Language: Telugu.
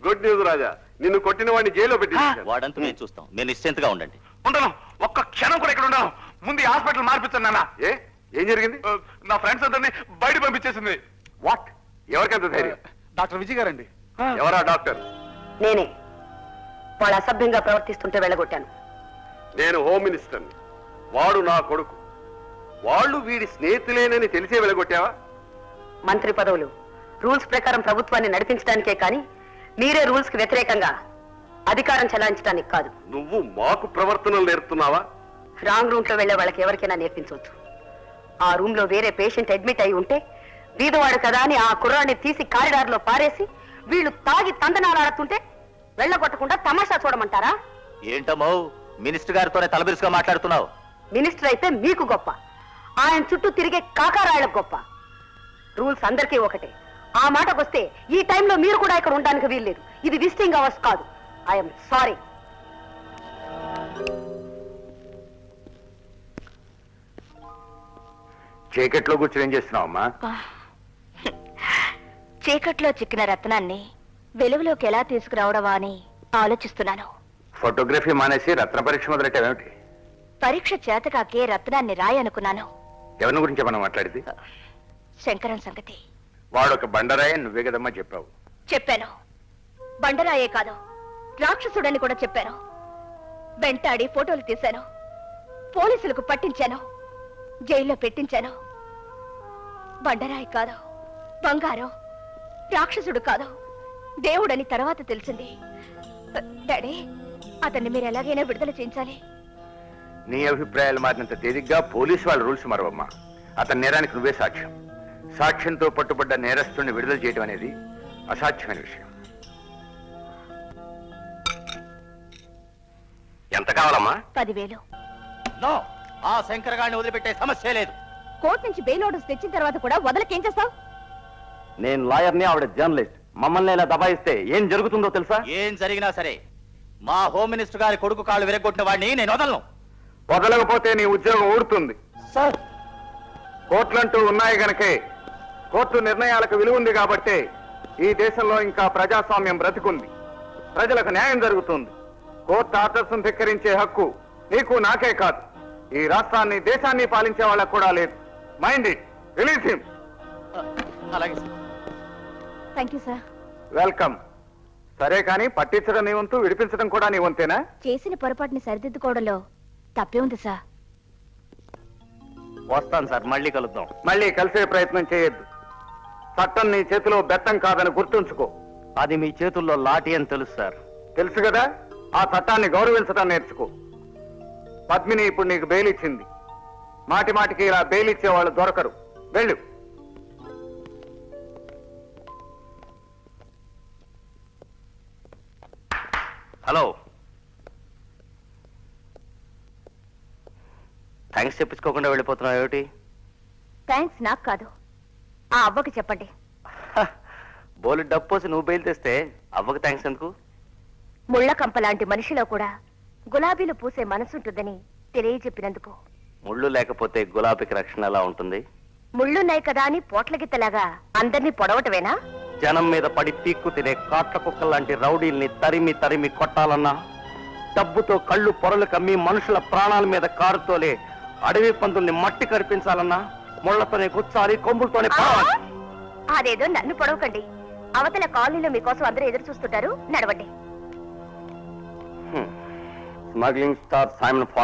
గుడ్ న్యూస్ రాజా, నిన్ను కొట్టిన వాడిని జైల్లో పెట్టి వాడంతా మేము చూస్తాం. మీరు నిశ్చింతగా ఉండండి. ఉండను, ఒక్క క్షణం కూడా ఇక్కడ ఉండను. ముందు ఈ హాస్పిటల్ మార్పించండి నాన్న. ఏం జరిగింది? నా ఫ్రెండ్స్ అందరినీ బయట పంపించేసింది. వాట్? ఎవరికంత ధైర్యం? డాక్టర్ విజయ్ గారండి. ఎవరా డాక్టర్? నేనే. వాళ్ళు అసభ్యంగా ప్రవర్తిస్తుంటే వెళ్ళగొట్టాను. నేను హోమ్ మినిస్టర్ని, వాడు నా కొడుకు. వాళ్ళు వీడి స్నేహితులేనని తెలిసే వెళ్ళగొట్టావా? మంత్రి పదవులు రూల్స్ ప్రకారం ప్రభుత్వాన్ని నడిపించడానికే కానీ మీరే రూల్స్ కి వ్యతిరేకంగా అధికారం చెలాయించడానికి కాదు. నువ్వు మాకు ప్రవర్తనలు నేర్పుతున్నావా? రాంగ్ రూమ్ లో వెళ్లే వాళ్ళకి ఎవరికైనా నేర్పించవచ్చు. ఆ రూమ్ లో వేరే పేషెంట్ అడ్మిట్ అయి ఉంటే వీధవాడు కదా అని ఆ కుర్రాన్ని తీసి కారిడార్ లో పారేసి వీళ్ళు తాగి తందనాలాడుతుంటే వెళ్ళగొట్టకుండా తమాషా చూడమంటారా? ఏంటమ్మో మినిస్టర్ గారితోనే తలబిరుసుగా మాట్లాడుతున్నావు? మినిస్టర్ అయితే మీకు గొప్ప, ఆయన చుట్టూ తిరిగే కాకారాయలకు గొప్ప. రూల్స్ అందరికీ ఒకటే. ఆ మాటకొస్తే ఈ టైంలో మీరు కూడా ఇక్కడ ఉండడానికి వీల్లేదు. ఇది విజిటింగ్ అవర్స్ కాదు. I'm sorry. చీకట్లో కూర్చొని ఏం చేస్తున్నావమ్మా? చీకట్లో చిక్కిన రత్నాన్ని వెలుగులోకి ఎలా తీసుకురావడమా అని ఆలోచిస్తున్నాను. ఫోటోగ్రఫీ మానేసి రత్న పరీక్ష మొదలెట్టావేమిటి? పరీక్ష చేతకాకే రత్నాన్ని రాయనుకున్నాను. ఎవరిని గురించి మనం మాట్లాడింది? శంకరం సంగతి. వాడొక బండరాయ, నువ్వే కదమ్మా చెప్పావు. చెప్పాను. బండరాయే కాదు, రాక్షసుడని కూడా చెప్పాను. వెంటాడి ఫోటోలు తీశాను, పోలీసులకు పట్టించాను, జైల్లో పెట్టించాను. బండరాయి కాదు, బంగారం. రాక్షసుడు కాదు, దేవుడని తర్వాత తెలిసింది. డాడీ, అతన్ని మీరు ఎలాగైనా విడుదల చేయించాలి. నీ అభిప్రాయాలు మారినంత తేలిగ్గా పోలీసు వాళ్ళ రూల్స్ మరవమ్మా. అతని నేరానికి నువ్వే సాక్ష్యం. సాక్ష్యంతో పట్టుబడ్డ నేరస్తుడిని విడుదల చేయడం అనేది అసాధ్యమైన విషయం. ఎంత కావాలమ్మా? 10,000. నో, ఆ శంకర్ గారిని వదిలిపెట్టే సమస్య లేదు. కోర్టు నుంచి బెయిల్ ఆర్డర్స్ తెచ్చిన తర్వాత కూడా వదలకేం చేస్తావు? నేను లాయర్ని, ఆవిడ జర్నలిస్ట్. మమ్మల్ని ఇలా దబాయిస్తే ఏం జరుగుతుందో తెలుసా? ఏం జరిగినా సరే మా హోమ్ మినిస్టర్ గారి కొడుకు కాళ్ళు విరగొట్టిన వాడిని నేను వదలను. వదలకపోతే నీ ఉద్యోగం ఊడుతుంది. సార్, కోర్టులంటూ ఉన్నాయి గనకే, కోర్టు నిర్ణయాలకు విలువ ఉంది కాబట్టే ఈ దేశంలో ఇంకా ప్రజాస్వామ్యం బ్రతికుంది. ప్రజలకు న్యాయం జరుగుతుంది. కోర్టు ఆర్డర్స్ ధిక్కరించే హక్కు నీకు నాకే కాదు, ఈ రాష్ట్రాన్ని దేశాన్ని పాలించే వాళ్ళకు కూడా లేదు. Mind it. Release him. అలాగే sir. Thank you sir. Welcome. సరే కానీ పట్టించడం నీ వంతు, విడిపించడం కూడా నీ వంతేనా? చేసిన పొరపాటుని సరిదిద్దుకోవడంలో తప్పే ఉంది సార్. వస్తాను సార్, మళ్ళీ కలుద్దాం. మళ్ళీ కలిసే ప్రయత్నం చేయొద్దు. చట్టం నీ చేతిలో బెత్తం కాదని గుర్తుంచుకో. అది మీ చేతుల్లో లాఠీ అని తెలుసు సార్. తెలుసు కదా, ఆ చట్టాన్ని గౌరవించడం నేర్చుకో. పద్మిని ఇప్పుడు నీకు బెయిల్ ఇచ్చింది. మాటి మాటికి ఇలా బెయిల్ ఇచ్చే వాళ్ళు దొరకరు. వెళ్ళు. హలో, థ్యాంక్స్ చెప్పించుకోకుండా వెళ్ళిపోతున్నావు ఏమిటి? థ్యాంక్స్ నాకు కాదు, ఆ అవ్వకి చెప్పండి. బోలు డబ్బోసి నువ్వు బెయిల్ తెస్తే అవ్వకు థ్యాంక్స్ ఎందుకు? ముళ్ళ కంప లాంటి మనిషిలో కూడా గులాబీలు పూసే మనసుంటుందని తెలియజెప్పినందుకు. ముళ్ళు లేకపోతే గులాబీకి రక్షణ ఎలా ఉంటుంది? ముళ్ళున్నాయి కదా అని పోట్లగిత్తలాగా అందరినీ పొడవటమేనా? జనం మీద పడి పీక్కు తినే కాట్ల కుక్కల లాంటి రౌడీల్ని తరిమి తరిమి కొట్టాలన్నా, డబ్బుతో కళ్ళు పొరలు కమ్మి మనుషుల ప్రాణాల మీద కారుతోలే అడవి పందుల్ని మట్టి కరిపించాలన్నా ముళ్లతోనే గుచ్చాలి, కొమ్ములతోనే పొడవాలి. అదేదో నన్ను పొడవకండి. అవతల కాలనీలో మీకోసం అందరూ ఎదురు చూస్తుంటారు, నడవండి. Smuggling star Simon pox